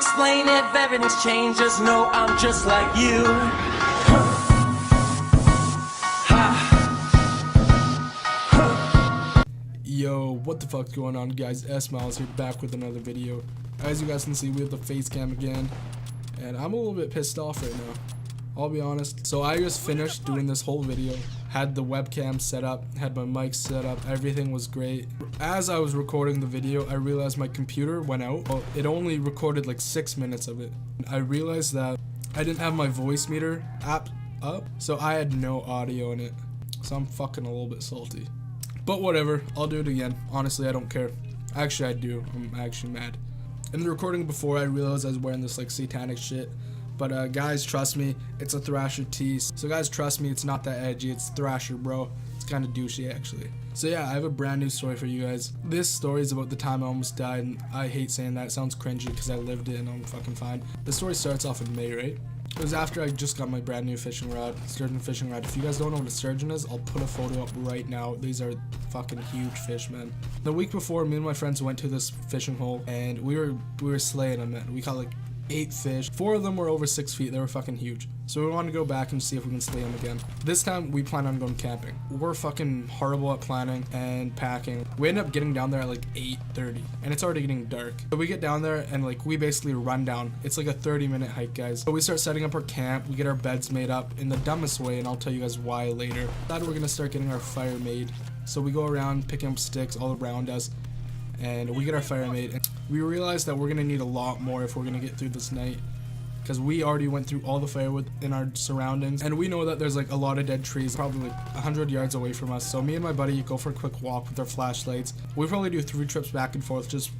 explain if everything's changed, just know I'm just like you. Yo, what the fuck's going on, guys? S-Miles here, back with another video. As you guys can see, we have the face cam again, and I'm a little bit pissed off right now, I'll be honest. So I just finished doing this whole video, had the webcam set up, had my mic set up, everything was great. As I was recording the video, I realized my computer went out. Well, it only recorded like 6 minutes of it. I realized that I didn't have my voice meter app up, so I had no audio in it. So I'm fucking a little bit salty. But whatever, I'll do it again. Honestly, I don't care. Actually, I do. I'm actually mad. In the recording before, I realized I was wearing this like satanic shit. But guys, trust me, it's a Thrasher tee. So guys, trust me, it's not that edgy. It's Thrasher, bro. It's kind of douchey, actually. So yeah, I have a brand new story for you guys. This story is about the time I almost died, and I hate saying that. It sounds cringy because I lived it and I'm fucking fine. The story starts off in May, right? It was after I just got my brand new fishing rod, sturgeon fishing rod. If you guys don't know what a sturgeon is, I'll put a photo up right now. These are fucking huge fish, man. The week before, me and my friends went to this fishing hole, and we were slaying them, man. We caught like 8 fish. 4 of them were over 6 feet. They were fucking huge. So we wanted to go back and see if we can slay them again. This time we plan on going camping. We're fucking horrible at planning and packing. We end up getting down there at like 8:30 and it's already getting dark. So we get down there and like we basically run down. It's like a 30-minute hike, guys. So we start setting up our camp. We get our beds made up in the dumbest way, and I'll tell you guys why later. Thought we're gonna start getting our fire made. So we go around picking up sticks all around us, and we get our fire made. And we realize that we're gonna need a lot more if we're gonna get through this night, because we already went through all the firewood in our surroundings, and we know that there's like a lot of dead trees probably like 100 yards away from us. So me and my buddy go for a quick walk with our flashlights. We probably do 3 trips back and forth, just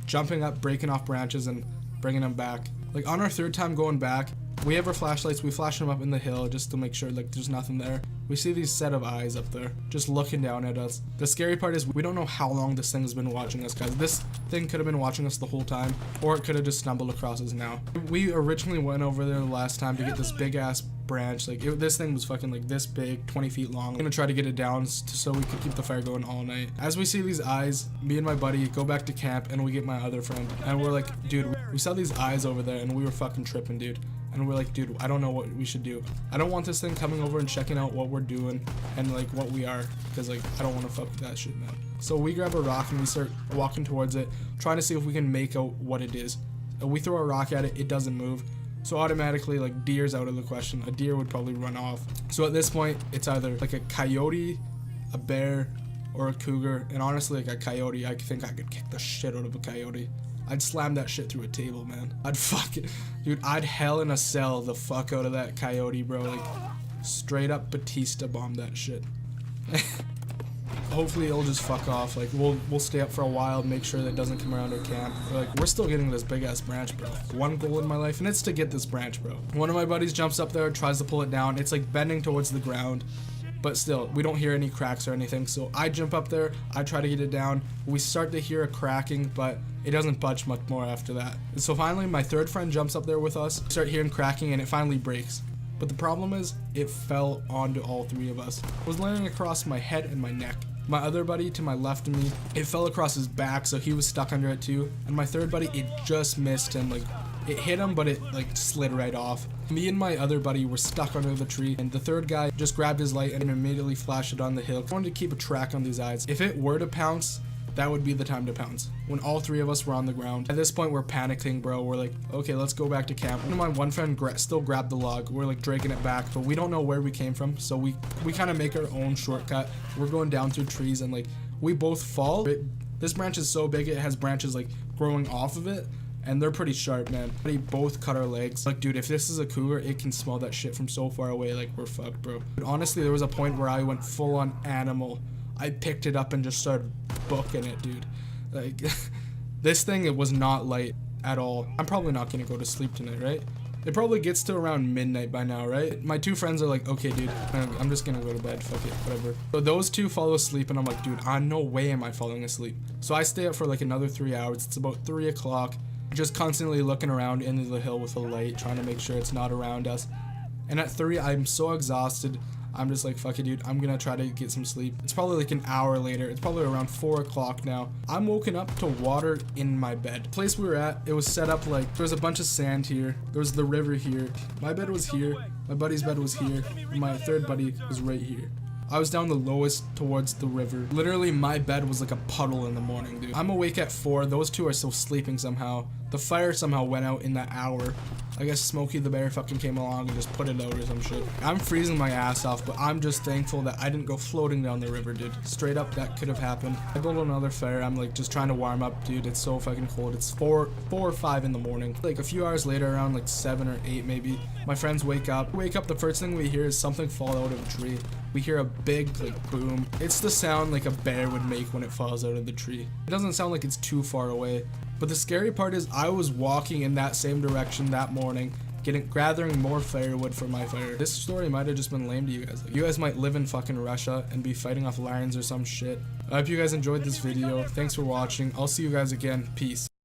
jumping up, breaking off branches and bringing them back. Like on our 3rd time going back, we have our flashlights, we flash them up in the hill just to make sure like there's nothing there. We see these set of eyes up there just looking down at us. The scary part is we don't know how long this thing has been watching us, guys. This thing could have been watching us the whole time, or it could have just stumbled across us now. We originally went over there the last time to get this big ass branch. Like this thing was fucking like this big, 20 feet long. I'm gonna try to get it down so we could keep the fire going all night. As we see these eyes, me and my buddy go back to camp, and we get my other friend, and we're like, dude, we saw these eyes over there and we were fucking tripping, dude. And we're like, dude, I don't know what we should do. I don't want this thing coming over and checking out what we're doing and like what we are, because like I don't want to fuck with that shit, man. So we grab a rock and we start walking towards it, trying to see if we can make out what it is. And we throw a rock at it, it doesn't move. So automatically, like, deer's out of the question. A deer would probably run off. So at this point, it's either like a coyote, a bear, or a cougar. And honestly, like a coyote, I think I could kick the shit out of a coyote. I'd slam that shit through a table, man. I'd fucking, dude, I'd hell in a cell the fuck out of that coyote, bro. Like, straight up Batista bomb that shit. Hopefully it'll just fuck off. Like, we'll stay up for a while, make sure that it doesn't come around our camp. We're still getting this big ass branch, bro. One goal in my life, and it's to get this branch, bro. One of my buddies jumps up there, tries to pull it down. It's like bending towards the ground, but still, we don't hear any cracks or anything. So I jump up there, I try to get it down. We start to hear a cracking, but it doesn't budge much more after that. And so finally, my 3rd friend jumps up there with us, start hearing cracking, and it finally breaks. But the problem is, it fell onto all 3 of us. It was landing across my head and my neck. My other buddy to my left of me, it fell across his back, so he was stuck under it too. And my 3rd buddy, it just missed him. Like, it hit him, but it like slid right off. Me and my other buddy were stuck under the tree, and the 3rd guy just grabbed his light and immediately flashed it on the hill. I wanted to keep a track on these eyes. If it were to pounce, that would be the time to pounce. When all 3 of us were on the ground. At this point, we're panicking, bro. We're like, okay, let's go back to camp. And my one friend still grabbed the log. We're like dragging it back, but we don't know where we came from. So we kind of make our own shortcut. We're going down through trees, and like we both fall. This branch is so big, it has branches like growing off of it, and they're pretty sharp, man. We both cut our legs. Like, dude, if this is a cougar, it can smell that shit from so far away. Like, we're fucked, bro. But honestly, there was a point where I went full on animal. I picked it up and just started booking it, dude. Like, this thing, it was not light at all. I'm probably not gonna go to sleep tonight, right? It probably gets to around midnight by now, right? My 2 friends are like, okay, dude, I'm just gonna go to bed, fuck it, whatever. So those 2 fall asleep, and I'm like, dude, no way am I falling asleep. So I stay up for like another 3 hours. It's about 3 o'clock, just constantly looking around into the hill with a light, trying to make sure it's not around us. And at 3, I'm so exhausted. I'm just like, fuck it, dude. I'm gonna try to get some sleep. It's probably like an hour later. It's probably around 4 o'clock now. I'm woken up to water in my bed. The place we were at, it was set up like there was a bunch of sand here. There was the river here. My bed was here. My buddy's bed was here. And my third buddy was right here. I was down the lowest towards the river. Literally, my bed was like a puddle in the morning, dude. I'm awake at 4. Those two are still sleeping somehow. The fire somehow went out in that hour. I guess Smokey the Bear fucking came along and just put it out or some shit. I'm freezing my ass off, but I'm just thankful that I didn't go floating down the river, dude. Straight up, that could have happened. I built another fire. I'm like just trying to warm up, dude. It's so fucking cold. It's 4 or 5 in the morning. Like a few hours later, around like 7 or 8 maybe, my friends wake up. The first thing we hear is something fall out of a tree. We hear a big like boom. It's the sound like a bear would make when it falls out of the tree. It doesn't sound like it's too far away. But the scary part is I was walking in that same direction that morning, gathering more firewood for my fire. This story might have just been lame to you guys. Like, you guys might live in fucking Russia and be fighting off lions or some shit. I hope you guys enjoyed this video. Thanks for watching. I'll see you guys again. Peace.